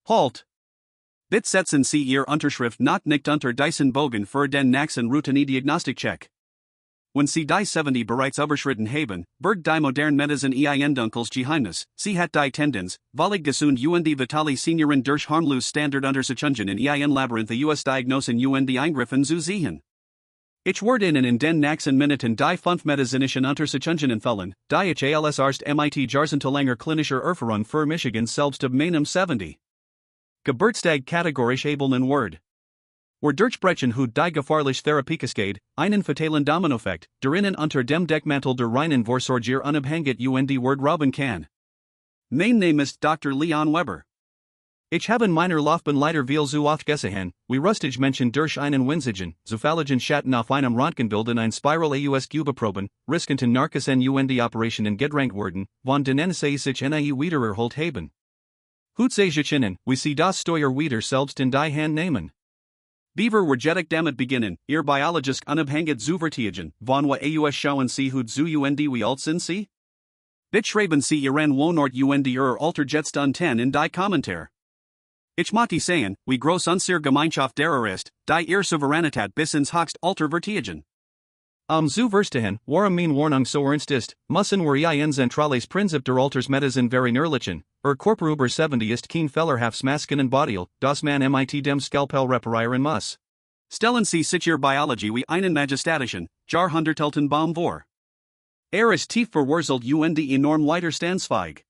Halt! Dit setzen Sie Ihr Unterschrift nach nicht unter diesen Bogen für den nächsten Routine-Diagnostikcheck. Wenn Sie die 70 bereits überschritten haben, wird die moderne Medizin Ihnen dunkles Geheimnis, Sie hat die Tendenz, völlig gesund und vitale Senioren durch harmlos Standarduntersuchungen in Ihren Labyrinth US Diagnosen und Eingriffen zu sehen. Ich werde Ihnen in den nächsten Minuten die 5 medizinischen Untersuchungen empfehlen, die ich als Arzt mit jahrzehntelänger klinischer Erfahrung für Michigan selbst ab meinem 70. Geburtstag kategorisch abelnen Word. Wir durchbrechen heute die gefährliche Therapiekaskade, einen fatalen Dominoeffekt, der Ihnen unter dem Deckmantel der reinen Vorsorge unabhängig und Word rauben kann. Mein Name ist Dr. Leon Weber. Ich habe in meiner Laufbahn leider viel zu oft gesehen, wie rustig Menschen durch einen winzigen, zufälligen Schatten auf einem Röntgenbild in ein Spiral aus Proben, riskenten Narkosen und Operationen gedrängt wurden, von denen sie sich nie wiedererholt haben. Heute sehe ich Ihnen, wie Sie das Steuer wieder selbst in die Hand nehmen. Beaver Werjetic damit beginnen, ihr biologisch unabhängig zu vertigen, von was schauen Sie heute zu und wie alt sind Sie? Bitte schreiben Sie Ihren Wohnort und Ihr Alter jetzt unten in die Kommentare. Ich möchte sehen, wie groß unsere Gemeinschaft derer ist, die ihr Souveränität bis ins höchste Alter vertigen. Zu verstehen, warum meine Warnung so ernst ist, müssen wir ein zentrales Prinzip der Altersmedizin verinnerlichen, Körper über 70 ist kein Fehlerhaftsmasken Bodial, das man mit dem Skalpell reparieren muss. Stellen Sie sich Ihre Biologie wie einen majestatischen, Jahrhundertalten Baum vor. Ist tief verwurzelt und enorm widerstandsfähig.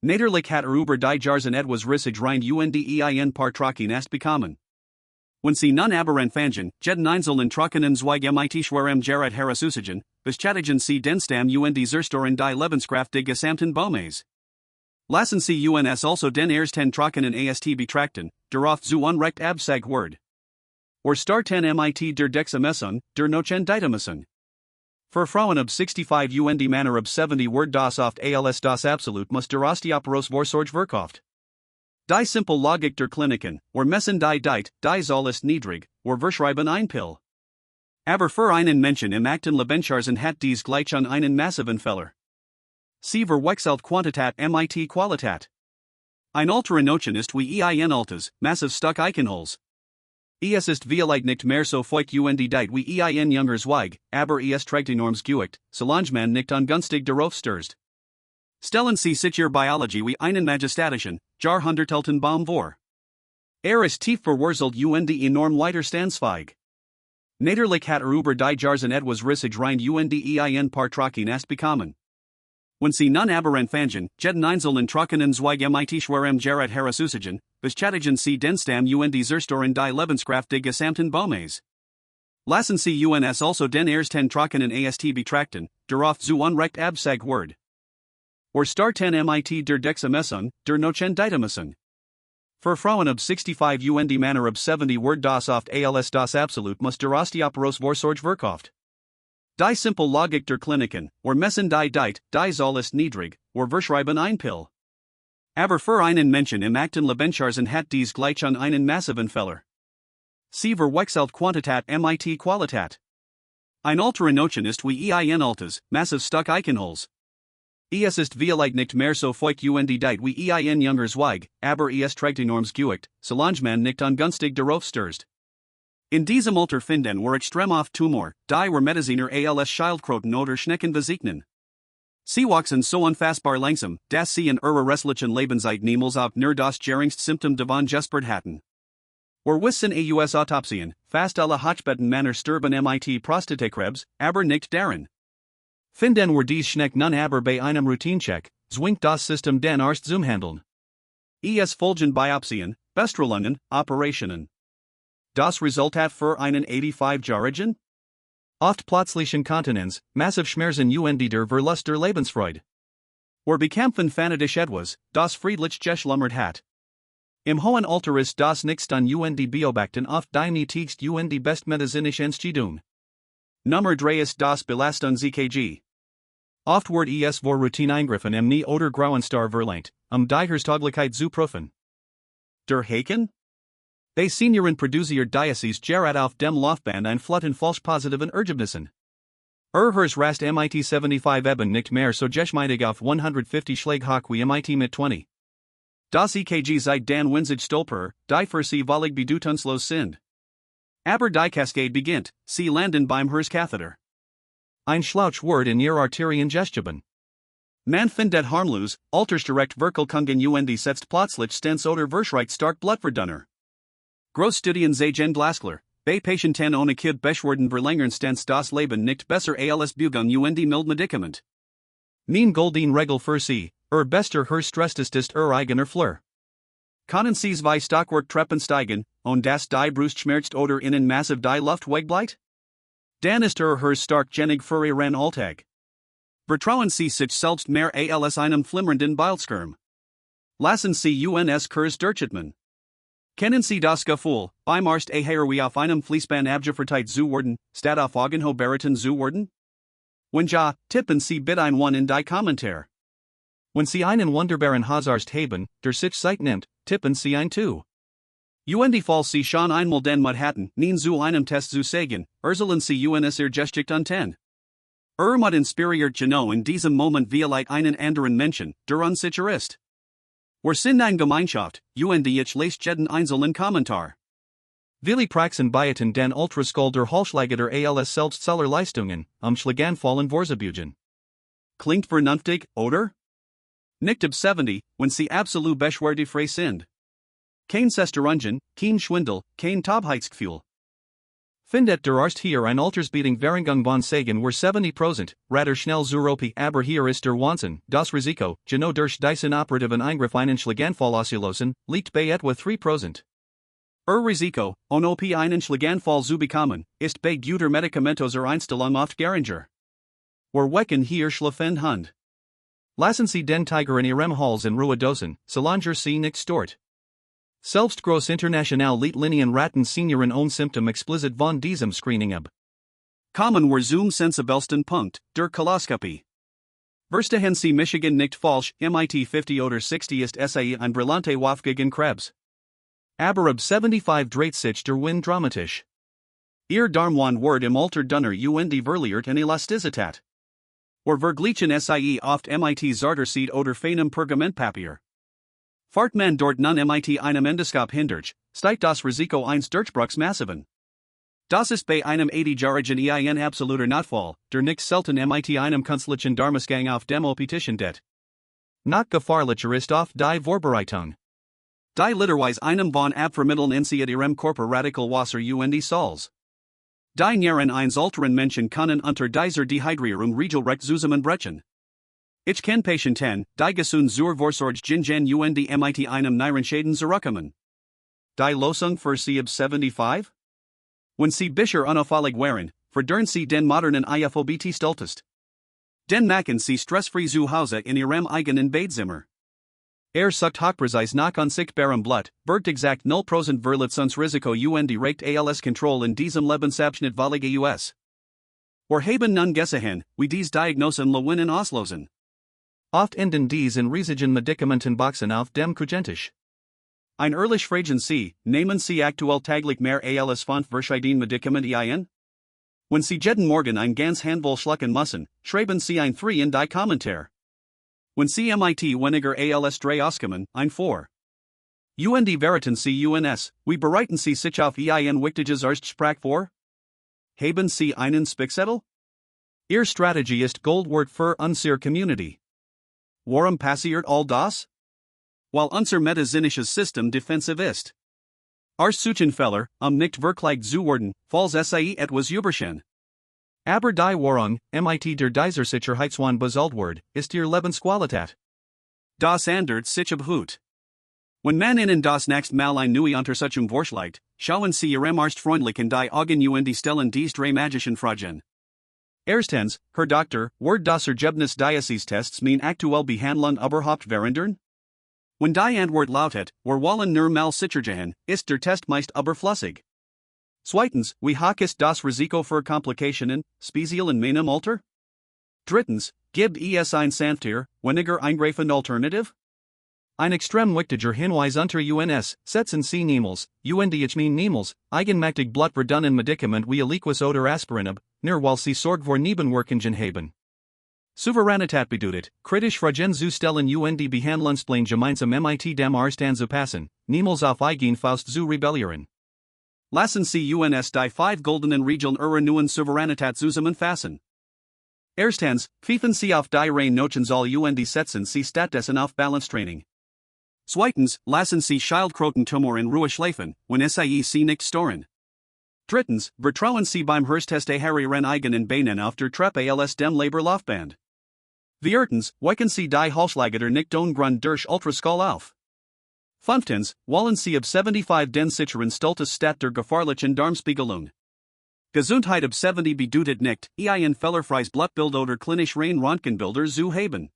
Natürlich hat über die Jahrzehnte etwas Rissig rein und ein paar Trocken erst bekommen. Wenn Sie nun aber anfangen, jeden einzelnen trockenen Zweig mit schwerem Gerät herauszusagen, beschädigen Sie den Stamm und zerstören die Lebenskraft des gesamten Baumes. Lassen Sie uns also den ersten trockenen Ast betrachten, der oft zu Unrecht absagt wird. Starten mit der Dexamethasone, der Nochenditamethason. Für Frauen ab 65 und Männer ab 70 wird das oft als das absolut muss der Osteoporos Vorsorge verkauft. Die simple Logik der Kliniken, messen die Deit, die Zahl ist niedrig, verschreiben ein Pill. Aber für einen Menschen im akten Lebensjahren hat dies gleich an einen massiven Fehler. Sie verwechselt Quantität mit Qualität. Ein alter Notion ist wie ein altes, massiv Stück Eichenholz. Es ist vielleicht nicht mehr so feucht und deit wie ein junger Zweig, aber es trägt enormes Gewicht, solange man nicht ungünstig darauf stößt. Stellen Sie sich Ihre Biologie wie einen majestatischen, Jahrhundertalten Baum vor. Ist tief verwurzelt und enorm widerstandsfähig. Natürlich hat über die Jahrzehnte etwas Rissig rein und ein paar Trocken erst bekommen. Wenn Sie nun aber anfangen, jeden einzelnen trockenen Zweig mit schwerem Gerät herauszusagen, beschädigen Sie den Stamm und zerstören die Lebenskraft des gesamten Baumes. Lassen Sie uns also den ersten trockenen Ast betrachten, der oft zu Unrecht absagt wird. Starten mit der Dexamethasone, der Nochenditamethason. Für Frauen ab 65 und Männer ab 70 wird das oft als das absolut muss der Osteoporos Vorsorge verkauft. Die simple Logik der Kliniken, messen die Deit, die Zahl ist niedrig, verschreiben ein Pill. Aber für einen Menschen im akten Lebensjahren hat dies gleich an einen massiven Fehler. Sie verwechselt Quantität mit Qualität. Ein alter Notion ist wie ein altes, massiv Stück Eichenholz. Es ist vielleicht nicht mehr so feucht und deit wie ein junger Zweig, aber es trägt enormes Gewicht, solange man nicht ungünstig darauf stößt. In diesem Alter finden wir extrem oft Tumor, die Mediziner als Schildkröten oder Schnecken bezeichnen. Sie wachsen so unfassbar langsam, dass sie in ihrer restlichen Lebenszeit niemals auf nur das geringste Symptom davon gespürt hatten. Wissen aus Autopsien, fast alle Hochbettenmänner sterben mit Prostatakrebs, aber nicht daran. Finden wir dies Schneck nun aber bei einem Routinecheck, zwingt das System den Arzt zum Handeln. Es folgen Biopsien, Bestrahlungen, Operationen. Das Resultat für einen 85-Jährigen? Oft plötzlichen Kontinenz, massiv Schmerzen und der Verlust der Lebensfreude. Bekämpfen fanatisch etwas, das friedlich geschlummert hat. Im hohen Alter ist das Nixton und Beobachten oft die niedrigste und bestmedizinische Entscheidung. Nummer 3 ist das Belastungskg. Oft wird es vor Routineeingriffen im Nie oder Grauenstar verlangt, die Herstaglichkeit zu prüfen. Der Haken? Die Senioren produziert Diasis gerät auf dem Laufband ein Flutten falsch positiven Ergebnissen. Hers rast mit 75 eben nicht mehr so geschmeidig auf 150 Schläge hoch wie mit 20. Das EKG seit dan Winzig Stolper, die für sie Valig bedeutungslos sind. Aber die Kaskade beginnt, sie landen beim Herz-Katheter. Ein Schlauchwort in ihr Arteriengesteben. Man findet harmlos, altersdirekt Wirkungen und setzt plötzlich stens oder verschreikt stark Blutverdunner. Großstudien zeigen glasklar, bei Patienten ohne Kid beschwerden verlängern stens das Leben nicht besser als Bugung und mild Medikament. Mein Goldene Regel für sie, bester Stressest ist eigener Fleur. Können sie zwei Stockwerk Treppen steigen, und das die Brustschmerzt oder innen massiv die Luft wegbleibt? Dan ist stark genig für ihren Alltag. Vertrauen sie sich selbst mehr als einem flimmernden Bildschirm. Lassen sie uns Kurs durchatmen. Kennen sie das Gefühl, beim Arzt wie auf einem Fließband abgefertigt zu werden, statt auf Augenho beraten zu werden? Wenn ja, tippen sie bitte ein One in die Kommentar. Wenn sie einen wunderbaren Hausarzt haben, der sich Zeit nimmt, tippen sie ein 2. Und falls sie schon einmal den Mut hatten, nie zu einem Test zu sagen, sollen sie uns Geschichte unten. Mut inspiriert genau in diesem Moment vielleicht einen anderen Menschen, der unsicher ist. Wir sind eine Gemeinschaft, und ich lese jeden einzelnen Kommentar. Willi praxen Bioten den Ultraskol der Holschlageter als Selbstzeller Leistungen, Schlaganfallen Vorsorgeuntersuchungen. Klingt vernünftig, oder? Nicht ab 70, wenn sie absolut beschwerdefrei sind. Kein Sesterungen, kein Schwindel, kein Taubheitsgefühl. Findet der Arzt hier ein Altersbedingt Verringung von Sagen wir 70%, rather schnell Zuropi, aber hier ist der Wahnsinn, das Risiko, genau durch diesen operativen Eingriff einen Schlaganfall auslösen, liegt bei etwa 3%. Risiko, op einen Schlaganfall zu bekommen, ist bei guter Medikamentoser Einstellung oft geringer. Wir wecken hier schlafend Hund. Lassen Sie den Tiger in Ihrem Hals in Ruhe dosen, solange Sie nicht stört. Selbst groß international Leitlinien raten Senioren ohne Symptom explicit von diesem Screening ab. Kommen wir zum sensibelsten Punkt, der Koloskopie. Verstehen Sie Michigan nicht falsch, MIT 50 oder 60 ist SAE ein brillante Waffe gegen Krebs. Aber ab 75 dreht sich der Wind dramatisch. Ihr Darmwan wird im Alter dunner und verliert an Elastizität. Vergleichen SAE oft MIT Zarterseed oder feinem Pergamentpapier. Fahrt man dort nun MIT einem Endoskop hindurch, steigt das Risiko eines Durchbruchs massiven. Das ist bei einem 80-jährigen absoluter Notfall, der nicht selten MIT einem künstlichen Darmausgang auf dem Optischen det. Noch gefahrlicher ist oft die Vorbereitung. Die literweise einem von Abvermitteln entziehen ihrem Körper Radikalwasser und Salz. Die Nieren eines älteren Menschen können unter dieser Dehydrierung regelrecht zusammenbrechen. Ich kenn Patienten, die gesund zur Vorsorge gingen und MIT einem Nierenschäden zurückkommen. Die Lösung für sie ab 75? Wenn sie bisher unauffällig wären, verdurren sie den modernen IFOBT stoltest. Den machen sie stressfrei zu Hause in ihrem eigenen Badezimmer. Sucht hochpräzis nach unsichtbarem Blut, birgt exakt 0% Verletzungsrisiko und regt als Kontrolle in diesem Lebensabschnitt valiger US. Wir haben nun gesehen, wie dies Diagnosen Lewinnen auslösen. Oft enden dies in riesigen Medikamentenboxen auf dem Kugentisch. Ein ehrlich Fragen Sie, nehmen Sie aktuell täglich mehr als 5 verschiedene Medikamente ein? Wenn Sie jeden Morgen ein ganz Handvoll schlucken müssen, schreiben Sie ein 3 in die Kommentar. Wenn Sie MIT weniger als 3 auskommen, ein 4. Und verraten Sie uns, wie bereiten Sie sich auf ein wichtiges Arztsprach vor? Haben Sie einen Spickzettel? Ihre Strategie ist Gold wert für unsere Community. Warum passiert all das? Weil unser medizinisches System defensiv ist. Suchenfeller, nicht wirklich zu werden, falls SAE etwas überschen. Aber die Warung, MIT der dieser Sicherheitswan Besoldword, ist ihr Lebensqualität. Das ändert sich ab Hut. Wenn man Ihnen das nächste Mal eine neue Untersuchung vorschlägt, schauen Sie Ihrem Arzt freundlich in die Augen und stellen dies 3 magischen Fragen. Erstens, Herr Doktor, wird das Ergebnis dieses Tests mein aktuell Behandlung überhaupt verändern? Wenn die Antwort lautet, wir wollen nur mal sicher gehen, ist der Test meist überflüssig. Zweitens, wie hoch ist das Risiko für Komplikationen, speziell in meinem Alter? Drittens, gibt es ein sanfter, weniger eingreifende Alternative? Ein extrem wichtiger Hinweis unter uns, setzen Sie niemals, ich mein niemals, eigenmächtig Blutverdunning Medikament wie Eliquis oder Aspirin ab, nur weil Sie Sorge vor Nebenwirkungen haben. Souveränität bedeutet, kritisch fragen zu stellen und die Behandlungspläne gemeinsam mit dem Arzt anzupassen, niemals auf eigene Faust zu rebellieren. Lassen Sie uns die 5 goldenen Regeln ihrer neuen Souveränität zusammenfassen. Erstens, pfeifen Sie auf die rein Notions all und setzen Sie stattdessen auf Balance-Training. Zweitens, lassen Sie Schildkrötentumor in Ruhe schlafen, wenn Sie nicht stören. Drittens, vertrauen Sie beim Hörsttest Ihren eigenen Beinen auf der Treppe als dem Leberlaufband. Viertens, weichen Sie die Halsschlagader nicht Grund durch Ultraschall auf. Fünftens, wollen Sie ab 75 den sicheren Stoltes statt der gefahrlichen Darmspiegelung. Gesundheit ab 70 bedeutet nicht, ein fehlerfreies Blutbild oder klinisch rein Röntgenbilder zu haben.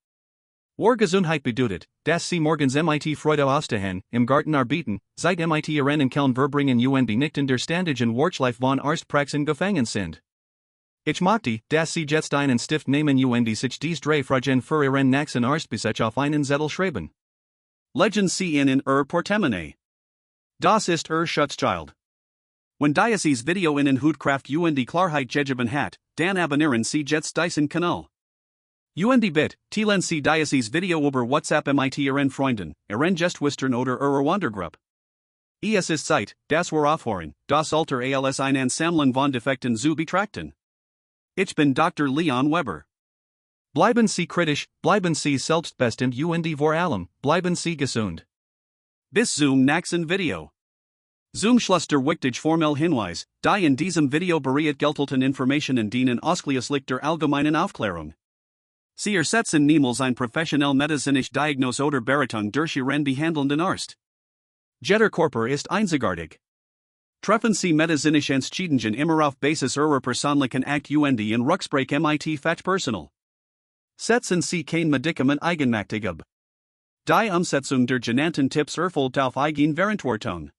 War Gesundheit bedeutet, dass Sie morgens mit Freude ausstehen, im Garten arbeiten, seit mit Ihren Kellen verbringen und nicht in der ständigen Wartschleife von Arztpraxen gefangen sind. Ich möchte, dass Sie jetzt einen Stift nehmen und sich dies drei Fragen für Ihren nächsten Arztbesuch auf einen Zettel schreiben. Legen Sie in Portemonnaie. Das ist Schutzschild. Wenn dieses Video Ihnen Hutkraft und die Klarheit gegeben hat, dann abonnieren Sie jetzt diesen Kanal. Und bitte, teilen Sie dieses Video über WhatsApp mit Ihren Freunden, Ihren Gestwistern oder Ihrer Wandergruppe. Es ist Zeit, dass wir aufhören, das Alter als eine Ansammlung von Defekten zu betrachten. Ich bin Dr. Leon Weber. Bleiben Sie kritisch, bleiben Sie selbstbestimmt und vor allem, bleiben Sie gesund. Bis zum nächsten Video. Zum Schluss der wichtig formell Hinweis, die in diesem Video bereitgestellten Informationen dienen ausschließlich der allgemeinen Aufklärung. Sie ersetzen niemals ein professionell medizinisch Diagnose oder Beratung durch Ihren behandelnden Arzt. Jeder Körper ist einzigartig. Treffen Sie medizinische Entscheidungen immer auf Basis Ihrer persönlichen Akt und in Rücksprache mit Fachpersonal. Setzen Sie kein Medikament eigenmächtig ab. Die Umsetzung der genannten Tipps erfolgt auf Eigenverantwortung.